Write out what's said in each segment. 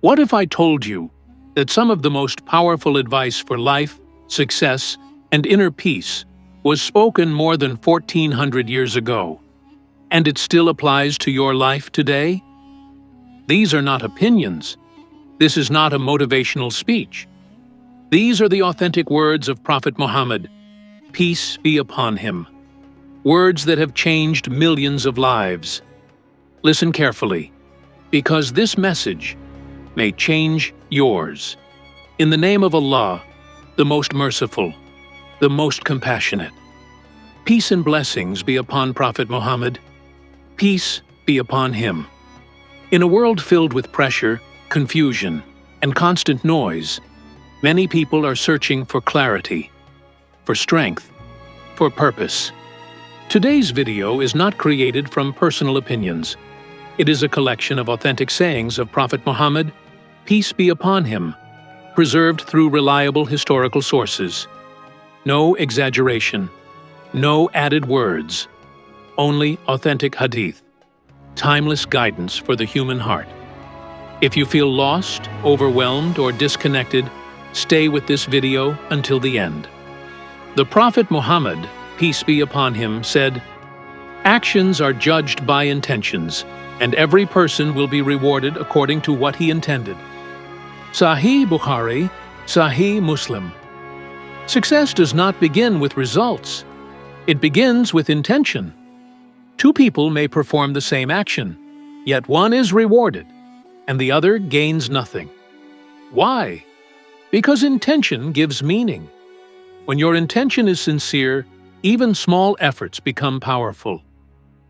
What if I told you that some of the most powerful advice for life, success, and inner peace was spoken more than 1400 years ago, and it still applies to your life today? These are not opinions. This is not a motivational speech. These are the authentic words of Prophet Muhammad, peace be upon him. Words that have changed millions of lives. Listen carefully, because this message may change yours. In the name of Allah, the most merciful, the most compassionate. Peace and blessings be upon Prophet Muhammad. Peace be upon him. In a world filled with pressure, confusion, and constant noise, many people are searching for clarity, for strength, for purpose. Today's video is not created from personal opinions. It is a collection of authentic sayings of Prophet Muhammad, peace be upon him, preserved through reliable historical sources. No exaggeration, no added words, only authentic Hadith, timeless guidance for the human heart. If you feel lost, overwhelmed, or disconnected, stay with this video until the end. The Prophet Muhammad, peace be upon him, said, "Actions are judged by intentions, and every person will be rewarded according to what he intended." Sahih Bukhari, Sahih Muslim. Success does not begin with results. It begins with intention. Two people may perform the same action, yet one is rewarded, and the other gains nothing. Why? Because intention gives meaning. When your intention is sincere, even small efforts become powerful.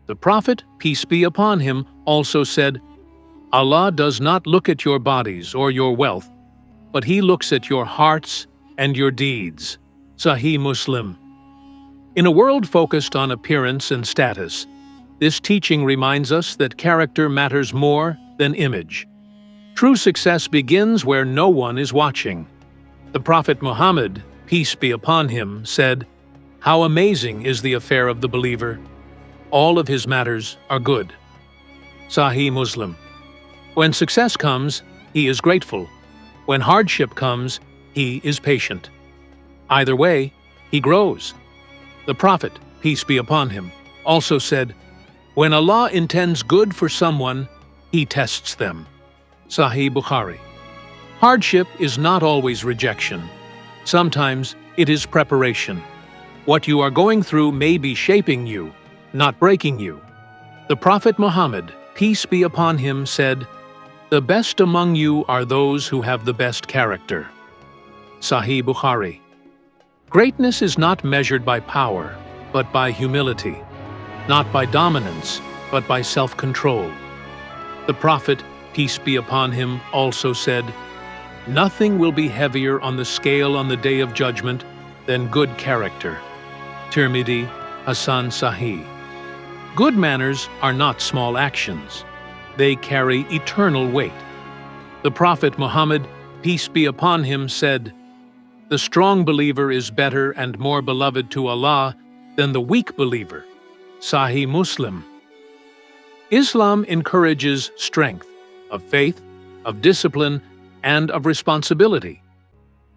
The Prophet, peace be upon him, also said, "Allah does not look at your bodies or your wealth, but He looks at your hearts and your deeds." Sahih Muslim. In a world focused on appearance and status, this teaching reminds us that character matters more than image. True success begins where no one is watching. The Prophet Muhammad, peace be upon him, said, "How amazing is the affair of the believer! All of his matters are good." Sahih Muslim. When success comes, he is grateful. When hardship comes, he is patient. Either way, he grows. The Prophet, peace be upon him, also said, "When Allah intends good for someone, He tests them." Sahih Bukhari. Hardship is not always rejection. Sometimes it is preparation. What you are going through may be shaping you, not breaking you. The Prophet Muhammad, peace be upon him, said, "The best among you are those who have the best character." Sahih Bukhari. Greatness is not measured by power, but by humility, not by dominance, but by self-control. The Prophet, peace be upon him, also said, "Nothing will be heavier on the scale on the day of judgment than good character." Tirmidhi, Hasan Sahih. Good manners are not small actions. They carry eternal weight. The Prophet Muhammad, peace be upon him, said, "The strong believer is better and more beloved to Allah than the weak believer." Sahih Muslim. Islam encourages strength of faith, of discipline, and of responsibility.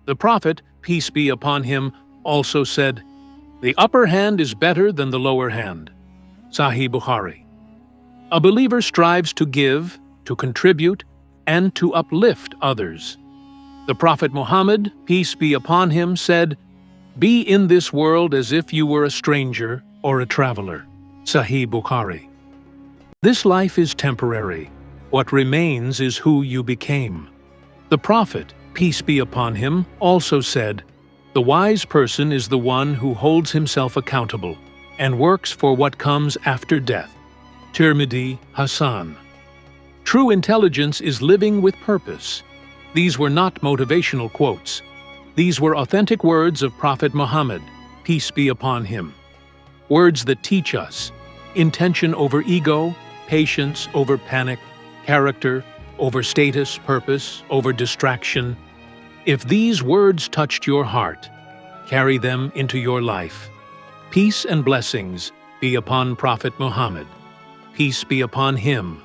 The Prophet, peace be upon him, also said, "The upper hand is better than the lower hand." Sahih Bukhari. A believer strives to give, to contribute, and to uplift others. The Prophet Muhammad, peace be upon him, said, "Be in this world as if you were a stranger or a traveler." Sahih Bukhari. This life is temporary. What remains is who you became. The Prophet, peace be upon him, also said, "The wise person is the one who holds himself accountable and works for what comes after death." Tirmidhi, Hasan. True intelligence is living with purpose. These were not motivational quotes. These were authentic words of Prophet Muhammad, peace be upon him. Words that teach us intention over ego, patience over panic, character over status, purpose over distraction. If these words touched your heart, carry them into your life. Peace and blessings be upon Prophet Muhammad. Peace be upon him.